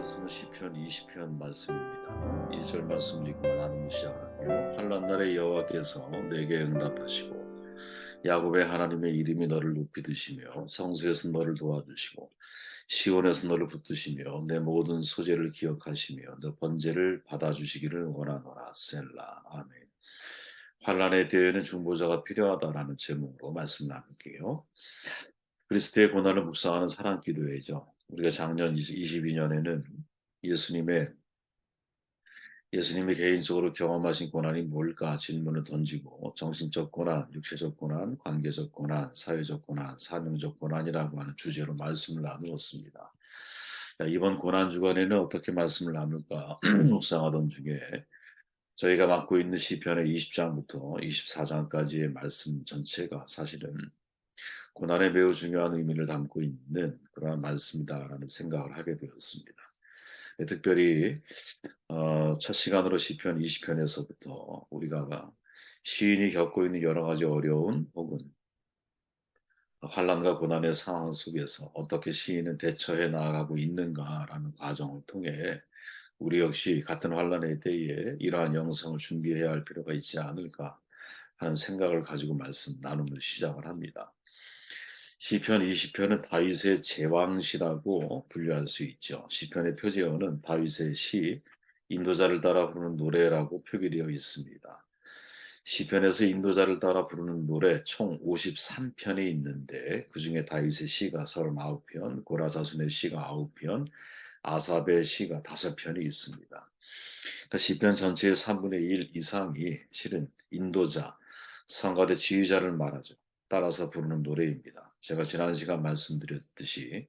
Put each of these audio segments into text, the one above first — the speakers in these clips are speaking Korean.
말씀은 시편 20편 말씀입니다. 1절 말씀 읽고 나누기 시작하고요. 환난 날에 여호와께서 내게 응답하시고 야곱의 하나님의 이름이 너를 높이 드시며 성소에서 너를 도와주시고 시온에서 너를 붙드시며 내 모든 소재를 기억하시며 너 번제를 받아주시기를 원하노라. 셀라. 아멘. 환난의 때에는 중보자가 필요하다라는 제목으로 말씀 나눌게요. 그리스도의 고난을 묵상하는 사랑 기도회죠. 우리가 작년 22년에는 예수님의 예수님이 개인적으로 경험하신 고난이 뭘까 질문을 던지고 정신적 고난, 육체적 고난, 관계적 고난, 사회적 고난, 사명적 고난이라고 하는 주제로 말씀을 나누었습니다. 이번 고난 주간에는 어떻게 말씀을 나눌까 묵상하던 중에 저희가 맡고 있는 시편의 20장부터 24장까지의 말씀 전체가 사실은 고난에 매우 중요한 의미를 담고 있는 그러한 말씀이다라는 생각을 하게 되었습니다. 특별히 첫 시간으로 시편 20편에서부터 우리가 시인이 겪고 있는 여러 가지 어려운 혹은 환난과 고난의 상황 속에서 어떻게 시인은 대처해 나아가고 있는가라는 과정을 통해 우리 역시 같은 환난의 때에 이러한 영성을 준비해야 할 필요가 있지 않을까 하는 생각을 가지고 말씀 나눔을 시작을 합니다. 시편 20편은 다윗의 제왕시라고 분류할 수 있죠. 시편의 표제어는 다윗의 시, 인도자를 따라 부르는 노래라고 표기되어 있습니다. 시편에서 인도자를 따라 부르는 노래 총 53편이 있는데 그중에 다윗의 시가 39편, 고라 자손의 시가 9편, 아삽의 시가 5편이 있습니다. 그러니까 시편 전체의 3분의 1 이상이 실은 인도자, 성가대 지휘자를 말하죠. 따라서 부르는 노래입니다. 제가 지난 시간 말씀드렸듯이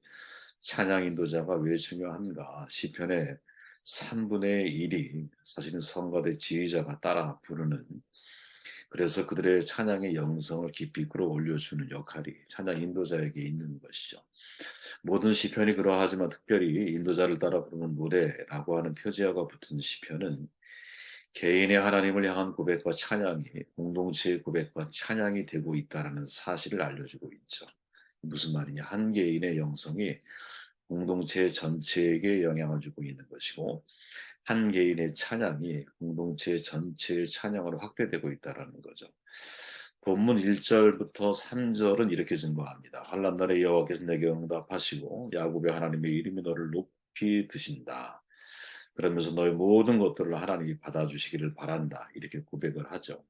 찬양 인도자가 왜 중요한가? 시편의 3분의 1이 사실은 성가대 지휘자가 따라 부르는, 그래서 그들의 찬양의 영성을 깊이 끌어올려주는 역할이 찬양 인도자에게 있는 것이죠. 모든 시편이 그러하지만 특별히 인도자를 따라 부르는 노래라고 하는 표제어가 붙은 시편은 개인의 하나님을 향한 고백과 찬양이 공동체의 고백과 찬양이 되고 있다는 사실을 알려주고 있죠. 무슨 말이냐? 한 개인의 영성이 공동체 전체에게 영향을 주고 있는 것이고 한 개인의 찬양이 공동체 전체의 찬양으로 확대되고 있다는 거죠. 본문 1절부터 3절은 이렇게 증거합니다. 환난 날에 여호와께서 내게 응답하시고 야곱의 하나님의 이름이 너를 높이 드신다. 그러면서 너의 모든 것들을 하나님이 받아주시기를 바란다. 이렇게 고백을 하죠.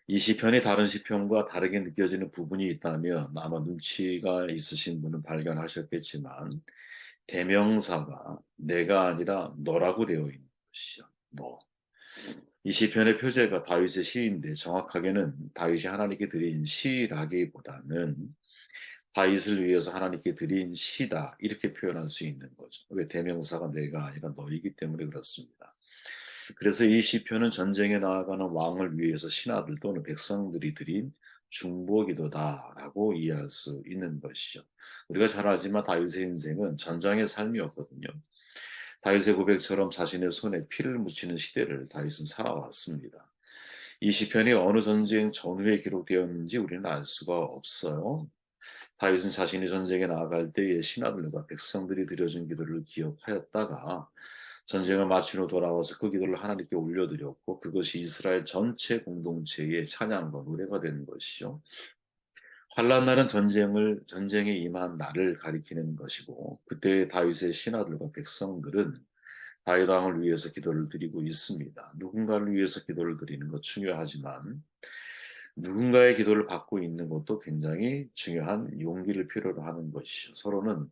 이 시편이 다른 시편과 다르게 느껴지는 부분이 있다면 아마 눈치가 있으신 분은 발견하셨겠지만 대명사가 내가 아니라 너라고 되어 있는 것이죠. 너. 이 시편의 표제가 다윗의 시인데 정확하게는 다윗이 하나님께 드린 시라기보다는 다윗을 위해서 하나님께 드린 시다 이렇게 표현할 수 있는 거죠. 왜 대명사가 내가 아니라 너이기 때문에 그렇습니다. 그래서 이 시편은 전쟁에 나아가는 왕을 위해서 신하들 또는 백성들이 드린 중보기도다라고 이해할 수 있는 것이죠. 우리가 잘 알지만 다윗의 인생은 전장의 삶이었거든요. 다윗의 고백처럼 자신의 손에 피를 묻히는 시대를 다윗은 살아왔습니다. 이 시편이 어느 전쟁 전후에 기록되었는지 우리는 알 수가 없어요. 다윗은 자신이 전쟁에 나아갈 때의 신하들과 백성들이 드려준 기도를 기억하였다가 전쟁을 마치고 돌아와서 그 기도를 하나님께 올려드렸고 그것이 이스라엘 전체 공동체의 찬양과 노래가 되는 것이죠. 환란 날은 전쟁에 임한 날을 가리키는 것이고 그때 다윗의 신하들과 백성들은 다윗 왕을 위해서 기도를 드리고 있습니다. 누군가를 위해서 기도를 드리는 것 중요하지만 누군가의 기도를 받고 있는 것도 굉장히 중요한 용기를 필요로 하는 것이죠. 서로는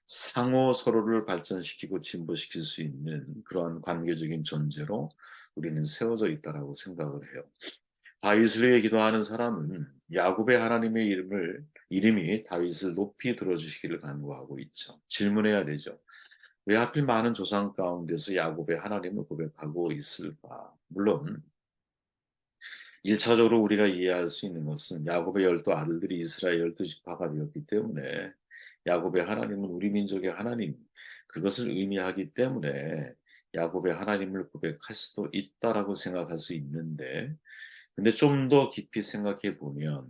상호 서로를 발전시키고 진보시킬 수 있는 그러한 관계적인 존재로 우리는 세워져 있다라고 생각을 해요. 다윗을 위해 기도하는 사람은 야곱의 하나님의 이름이 다윗을 높이 들어주시기를 간구하고 있죠. 질문해야 되죠. 왜 하필 많은 조상 가운데서 야곱의 하나님을 고백하고 있을까? 물론 1차적으로 우리가 이해할 수 있는 것은 야곱의 12 아들들이 이스라엘 12지파가 되었기 때문에 야곱의 하나님은 우리 민족의 하나님, 그것을 의미하기 때문에 야곱의 하나님을 고백할 수도 있다라고 생각할 수 있는데 근데 좀 더 깊이 생각해 보면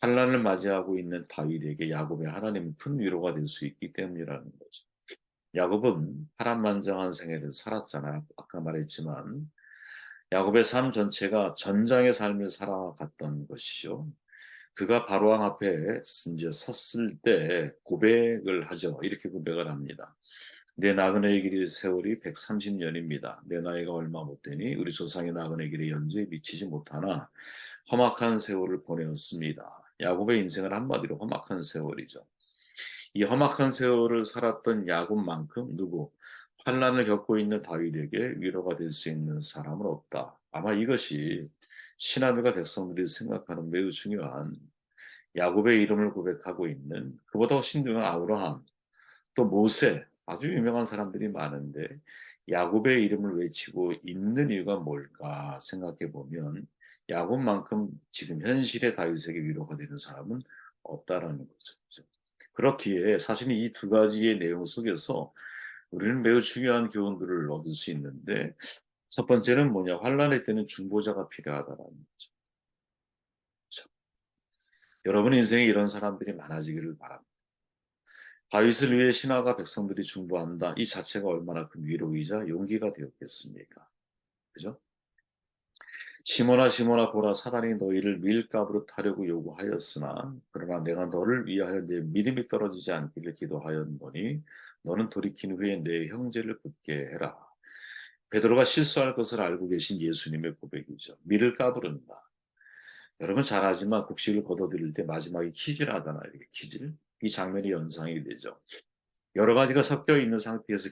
환난을 맞이하고 있는 다윗에게 야곱의 하나님은 큰 위로가 될 수 있기 때문이라는 거죠. 야곱은 파란만장한 생애를 살았잖아요. 아까 말했지만 야곱의 삶 전체가 전장의 삶을 살아갔던 것이죠. 그가 바로왕 앞에 이제 섰을 때 고백을 하죠. 이렇게 고백을 합니다. 내 나그네의 길이 세월이 130년입니다. 내 나이가 얼마 못 되니 우리 조상의 나그네 길의 연주에 미치지 못하나 험악한 세월을 보내었습니다. 야곱의 인생은 한마디로 험악한 세월이죠. 이 험악한 세월을 살았던 야곱만큼 누구 환란을 겪고 있는 다윗에게 위로가 될 수 있는 사람은 없다. 아마 이것이 신하들과 백성들이 생각하는 매우 중요한 야곱의 이름을 고백하고 있는 그보다 훨씬 중요한 아브라함, 또 모세, 아주 유명한 사람들이 많은데 야곱의 이름을 외치고 있는 이유가 뭘까 생각해 보면 야곱만큼 지금 현실의 다윗에게 위로가 되는 사람은 없다라는 거죠. 그죠? 그렇기에 사실 이 두 가지의 내용 속에서 우리는 매우 중요한 교훈들을 얻을 수 있는데 첫 번째는 뭐냐? 환란의 때는 중보자가 필요하다라는 거죠. 그죠? 여러분 인생에 이런 사람들이 많아지기를 바랍니다. 다윗을 위해 신하가 백성들이 중보한다. 이 자체가 얼마나 큰 위로이자 용기가 되었겠습니까? 그죠? 시몬아 시몬아 보라 사단이 너희를 밀가부로 타려고 요구하였으나 그러나 내가 너를 위하여 내 믿음이 떨어지지 않기를 기도하였노니 너는 돌이킨 후에 내 형제를 붙게 해라. 베드로가 실수할 것을 알고 계신 예수님의 고백이죠. 밀을 까부른다. 여러분 잘 아지만 곡식을 걷어들일 때 마지막에 키질 하잖아요. 이렇게 키질. 이 장면이 연상이 되죠. 여러 가지가 섞여 있는 상태에서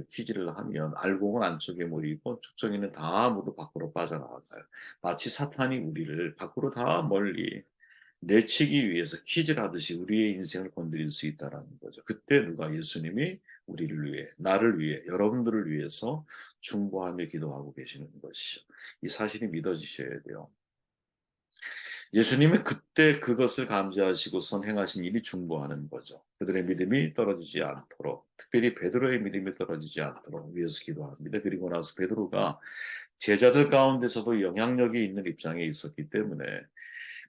키질을 하면 알곡은 안쪽에 모이고 축정이는 다 모두 밖으로 빠져나가요. 마치 사탄이 우리를 밖으로 다 멀리 내치기 위해서 키질하듯이 우리의 인생을 건드릴 수 있다라는 거죠. 그때 누가 예수님이 우리를 위해, 나를 위해, 여러분들을 위해서 중보하며 기도하고 계시는 것이죠. 이 사실이 믿어지셔야 돼요. 예수님은 그때 그것을 감지하시고선 행하신 일이 중보하는 거죠. 그들의 믿음이 떨어지지 않도록, 특별히 베드로의 믿음이 떨어지지 않도록 위해서 기도합니다. 그리고 나서 베드로가 제자들 가운데서도 영향력이 있는 입장에 있었기 때문에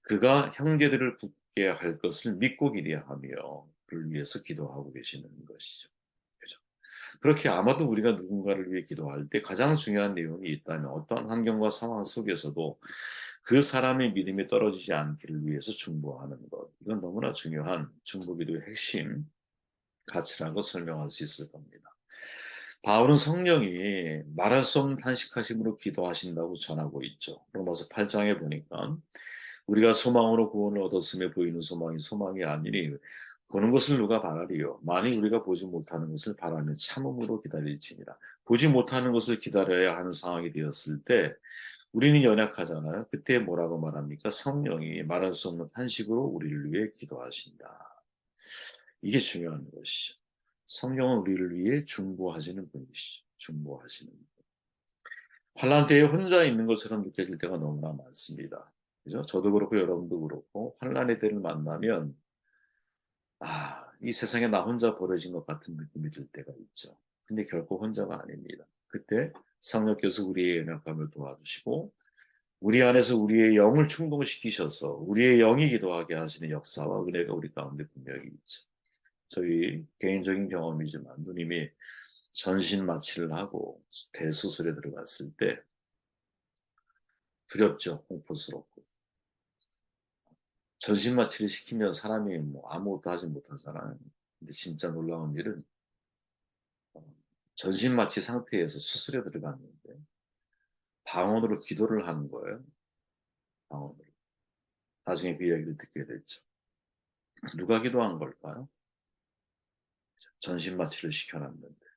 그가 형제들을 굳게 할 것을 믿고 기대하며 그를 위해서 기도하고 계시는 것이죠. 그죠? 그렇게 아마도 우리가 누군가를 위해 기도할 때 가장 중요한 내용이 있다면 어떠한 환경과 상황 속에서도 그 사람의 믿음이 떨어지지 않기를 위해서 중보하는 것. 이건 너무나 중요한 중보기도의 핵심 가치라고 설명할 수 있을 겁니다. 바울은 성령이 말할 수 없는 탄식하심으로 기도하신다고 전하고 있죠. 로마서 8장에 보니까 우리가 소망으로 구원을 얻었음에 보이는 소망이 소망이 아니니 보는 것을 누가 바라리요. 만일 우리가 보지 못하는 것을 바라며 참음으로 기다릴지니라. 보지 못하는 것을 기다려야 하는 상황이 되었을 때 우리는 연약하잖아요. 그때 뭐라고 말합니까? 성령이 말할 수 없는 탄식으로 우리를 위해 기도하신다. 이게 중요한 것이죠. 성령은 우리를 위해 중보하시는 분이시죠. 중보하시는 분. 환란 때에 혼자 있는 것처럼 느껴질 때가 너무나 많습니다. 그죠? 저도 그렇고 여러분도 그렇고 환란의 때를 만나면 이 세상에 나 혼자 버려진 것 같은 느낌이 들 때가 있죠. 근데 결코 혼자가 아닙니다. 그때 성령께서 우리의 연약함을 도와주시고 우리 안에서 우리의 영을 충동시키셔서 우리의 영이 기도하게 하시는 역사와 은혜가 우리 가운데 분명히 있죠. 저희 개인적인 경험이지만 누님이 전신 마취를 하고 대수술에 들어갔을 때 두렵죠. 공포스럽고. 전신 마취를 시키면 사람이 뭐 아무것도 하지 못하잖아요. 근데 진짜 놀라운 일은 어, 전신 마취 상태에서 수술에 들어갔는데 방언으로 기도를 하는 거예요. 방언으로. 나중에 그 이야기를 듣게 됐죠. 누가 기도한 걸까요? 전신 마취를 시켜놨는데.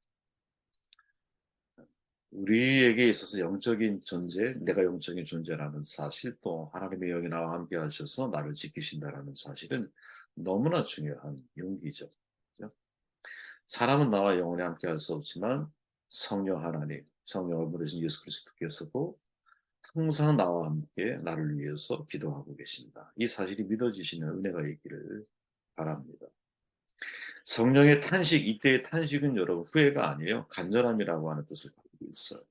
우리에게 있어서 영적인 존재, 내가 영적인 존재라는 사실, 또 하나님의 영이 나와 함께 하셔서 나를 지키신다라는 사실은 너무나 중요한 용기죠. 그죠? 사람은 나와 영원히 함께 할 수 없지만 성령 하나님, 성령을 보내신 예수 그리스도께서도 항상 나와 함께 나를 위해서 기도하고 계신다. 이 사실이 믿어지시는 은혜가 있기를 바랍니다. 성령의 탄식, 이때의 탄식은 여러분 후회가 아니에요. 간절함이라고 하는 뜻을 가지고 있어요.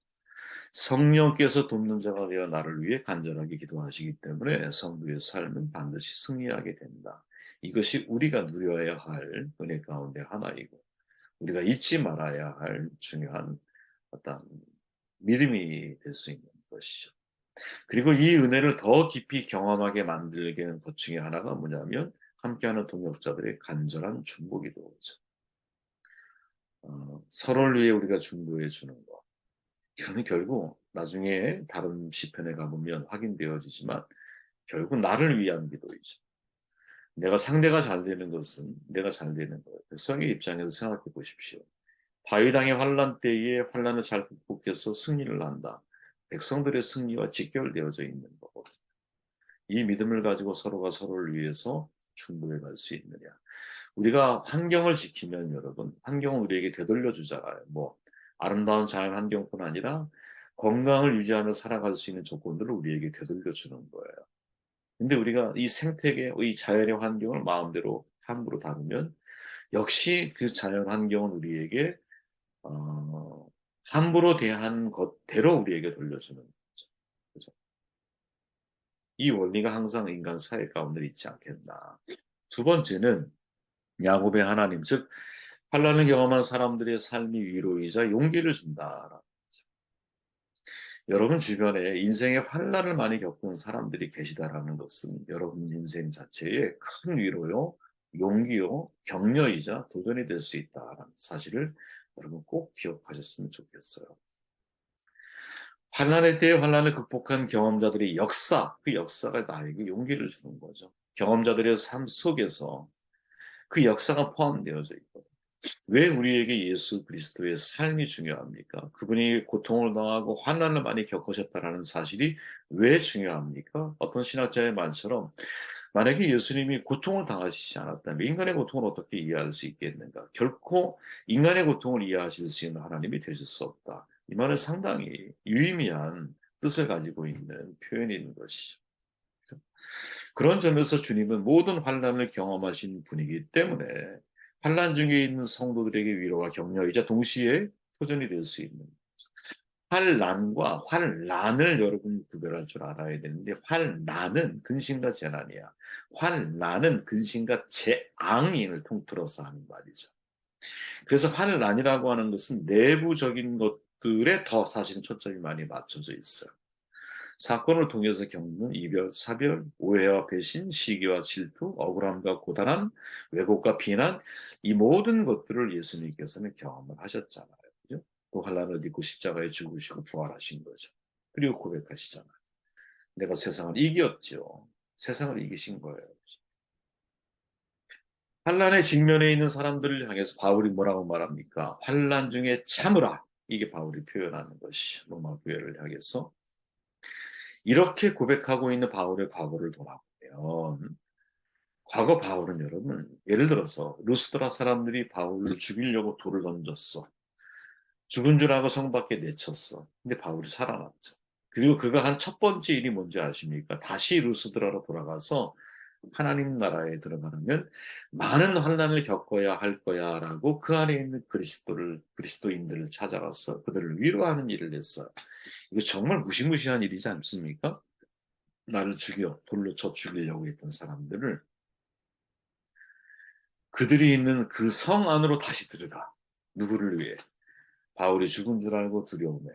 성령께서 돕는 자가 되어 나를 위해 간절하게 기도하시기 때문에 성도의 삶은 반드시 승리하게 된다. 이것이 우리가 누려야 할 은혜 가운데 하나이고 우리가 잊지 말아야 할 중요한 어떤 믿음이 될 수 있는 것이죠. 그리고 이 은혜를 더 깊이 경험하게 만들게 하는 것 중에 하나가 뭐냐면 함께하는 동역자들의 간절한 중보기도죠. 서로를 위해 우리가 중보해 주는 것. 이거는 결국 나중에 다른 시편에 가보면 확인되어지지만 결국 나를 위한 기도이죠. 내가 상대가 잘 되는 것은 내가 잘 되는 거예요. 백성의 입장에서 생각해 보십시오. 다윗 왕의 환란 때에 환란을 잘 극복해서 승리를 한다. 백성들의 승리와 직결되어져 있는 거거든요. 이 믿음을 가지고 서로가 서로를 위해서 충분해 갈 수 있느냐. 우리가 환경을 지키면 여러분, 환경은 우리에게 되돌려 주잖아요. 뭐 아름다운 자연 환경뿐 아니라 건강을 유지하며 살아갈 수 있는 조건들을 우리에게 되돌려 주는 거예요. 근데 우리가 이 생태계, 이 자연의 환경을 마음대로 함부로 다루면 역시 그 자연 환경은 우리에게 어, 함부로 대한 것대로 우리에게 돌려주는 거죠. 그죠? 이 원리가 항상 인간 사회 가운데 있지 않겠나. 두 번째는 야곱의 하나님, 즉 환란을 경험한 사람들의 삶이 위로이자 용기를 준다. 여러분 주변에 인생의 환란을 많이 겪은 사람들이 계시다라는 것은 여러분 인생 자체에 큰 위로요, 용기요, 격려이자 도전이 될 수 있다라는 사실을 여러분 꼭 기억하셨으면 좋겠어요. 환란에 대해 환란을 극복한 경험자들의 역사, 그 역사가 나에게 용기를 주는 거죠. 경험자들의 삶 속에서 그 역사가 포함되어져 있거든요. 왜 우리에게 예수 그리스도의 삶이 중요합니까? 그분이 고통을 당하고 환난을 많이 겪으셨다라는 사실이 왜 중요합니까? 어떤 신학자의 말처럼 만약에 예수님이 고통을 당하시지 않았다면 인간의 고통을 어떻게 이해할 수 있겠는가? 결코 인간의 고통을 이해하실 수 있는 하나님이 되실 수 없다. 이 말은 상당히 유의미한 뜻을 가지고 있는 표현인 것이죠. 그런 점에서 주님은 모든 환란을 경험하신 분이기 때문에 환란 중에 있는 성도들에게 위로와 격려이자 동시에 도전이 될 수 있는 환란과 환란을 여러분 구별할 줄 알아야 되는데 환란은 근심과 재난이야. 환란은 근심과 재앙을 통틀어서 하는 말이죠. 그래서 환란이라고 하는 것은 내부적인 것들에 더 사실은 초점이 많이 맞춰져 있어요. 사건을 통해서 겪는 이별, 사별, 오해와 배신, 시기와 질투, 억울함과 고단함, 왜곡과 비난, 이 모든 것들을 예수님께서는 경험을 하셨잖아요. 그죠? 그 환란을 딛고 십자가에 죽으시고 부활하신 거죠. 그리고 고백하시잖아요. 내가 세상을 이겼죠. 세상을 이기신 거예요. 환란의 직면에 있는 사람들을 향해서 바울이 뭐라고 말합니까? 환란 중에 참으라. 이게 바울이 표현하는 것이 로마 교회를 향해서 이렇게 고백하고 있는 바울의 과거를 돌아보면 과거 바울은 여러분 예를 들어서 루스드라 사람들이 바울을 죽이려고 돌을 던졌어. 죽은 줄 알고 성 밖에 내쳤어. 근데 바울이 살아났죠. 그리고 그가 한 첫 번째 일이 뭔지 아십니까? 다시 루스드라로 돌아가서 하나님 나라에 들어가려면 많은 환난을 겪어야 할 거야라고 그 안에 있는 그리스도인들을 찾아가서 그들을 위로하는 일을 했어요. 이거 정말 무시무시한 일이지 않습니까? 나를 죽여 돌로 쳐 죽이려고 했던 사람들을 그들이 있는 그 성 안으로 다시 들어가. 누구를 위해? 바울이 죽은 줄 알고 두려움에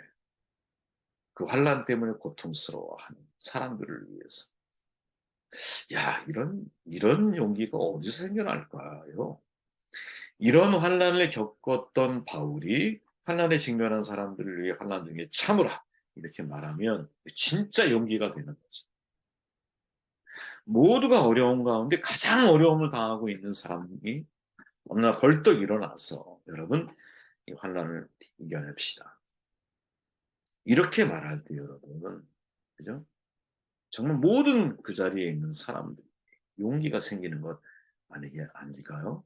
그 환란 때문에 고통스러워하는 사람들을 위해서. 야, 이런 용기가 어디서 생겨날까요? 이런 환란을 겪었던 바울이 환란에 직면한 사람들을 위해 환란 중에 참으라 이렇게 말하면 진짜 용기가 되는 거죠. 모두가 어려운 가운데 가장 어려움을 당하고 있는 사람이 어느 날 벌떡 일어나서 여러분 이 환란을 이겨냅시다. 이렇게 말할 때 여러분은 그죠? 정말 모든 그 자리에 있는 사람들 용기가 생기는 것 아닐까요?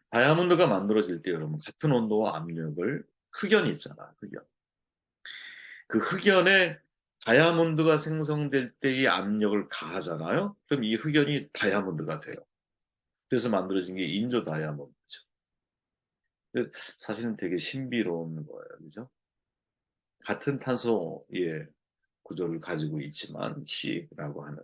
다이아몬드가 만들어질 때 여러분 같은 온도와 압력을 흑연이 있잖아. 흑연. 그 흑연에 다이아몬드가 생성될 때의 압력을 가하잖아요. 그럼 이 흑연이 다이아몬드가 돼요. 그래서 만들어진 게 인조 다이아몬드죠. 사실은 되게 신비로운 거예요. 그죠? 같은 탄소의 구조를 가지고 있지만 C라고 하는.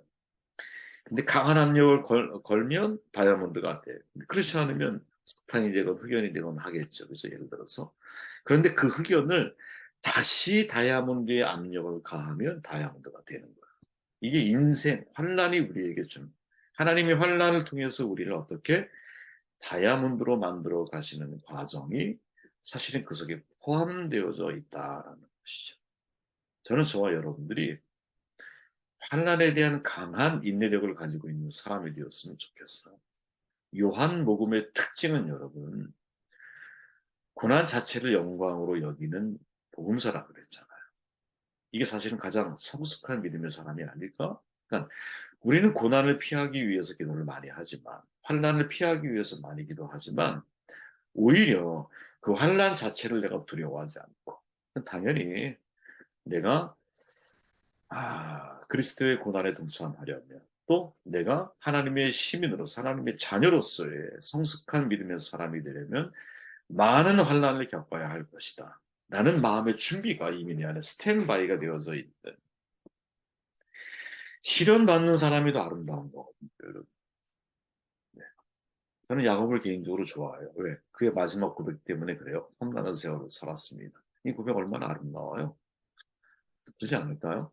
근데 강한 압력을 걸면 다이아몬드가 돼. 그렇지 않으면 석탄이 되건 흑연이 되건 하겠죠. 그죠? 예를 들어서. 그런데 그 흑연을 다시 다이아몬드에 압력을 가하면 다이아몬드가 되는 거예요. 이게 인생, 환란이 우리에게 준, 하나님이 환란을 통해서 우리를 어떻게 다이아몬드로 만들어 가시는 과정이 사실은 그 속에 포함되어져 있다라는 것이죠. 저는 저와 여러분들이 환란에 대한 강한 인내력을 가지고 있는 사람이 되었으면 좋겠어요. 요한복음의 특징은 여러분, 고난 자체를 영광으로 여기는 복음서라 그랬잖아요. 이게 사실은 가장 성숙한 믿음의 사람이 아닐까? 그러니까 우리는 고난을 피하기 위해서 기도를 많이 하지만, 환란을 피하기 위해서 많이 기도하지만, 오히려 그 환란 자체를 내가 두려워하지 않고, 당연히 내가 그리스도의 고난에 동참하려면, 또 내가 하나님의 시민으로서 하나님의 자녀로서의 성숙한 믿음의 사람이 되려면 많은 환난을 겪어야 할 것이다 라는 마음의 준비가 이미 내 안에 스탠바이가 되어져 있는, 시련받는 사람이 더 아름다운 거거든요, 여러분. 네. 저는 야곱을 개인적으로 좋아해요. 왜? 그의 마지막 고백 때문에 그래요. 험난한 세월을 살았습니다. 이 고백 얼마나 아름다워요. 그렇지 않을까요?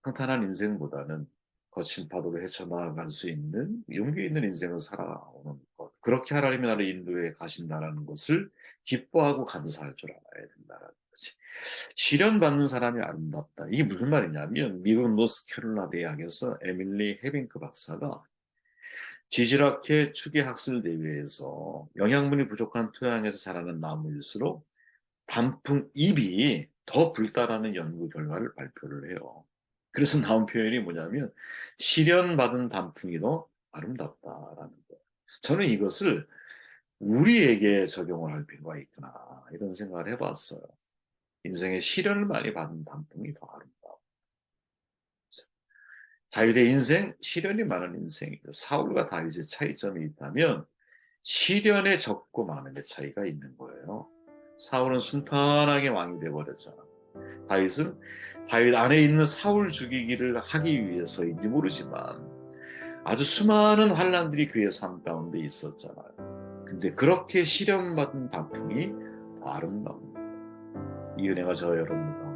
평탄한 인생보다는 거친 파도를 헤쳐나갈 수 있는 용기 있는 인생을 살아오는 것. 그렇게 하나님이 나를 인도해 가신다는 것을 기뻐하고 감사할 줄 알아야 된다는 거지. 시련받는 사람이 아름답다. 이게 무슨 말이냐면 미국 노스캐롤라이나 대학에서 에밀리 헤빙크 박사가 지질학회 추계학술 대회에서 영양분이 부족한 토양에서 자라는 나무일수록 단풍 잎이 더 붉다라는 연구 결과를 발표를 해요. 그래서 나온 표현이 뭐냐면 "시련받은 단풍이 더 아름답다."라는 거예요. 저는 이것을 우리에게 적용을 할 필요가 있구나 이런 생각을 해 봤어요. 인생에 시련을 많이 받은 단풍이 더 아름다워. 다윗의 인생, 시련이 많은 인생이죠. 사울과 다윗의 차이점이 있다면 시련에 적고 많음의 차이가 있는 거예요. 사울은 순탄하게 왕이 돼 버렸잖아. 다윗은 다윗 안에 있는 사울 죽이기를 하기 위해서인지 모르지만 아주 수많은 환난들이 그의 삶 가운데 있었잖아요. 근데 그렇게 시련받은 단풍이 더 아름다운, 이 은혜가 저와 여러분과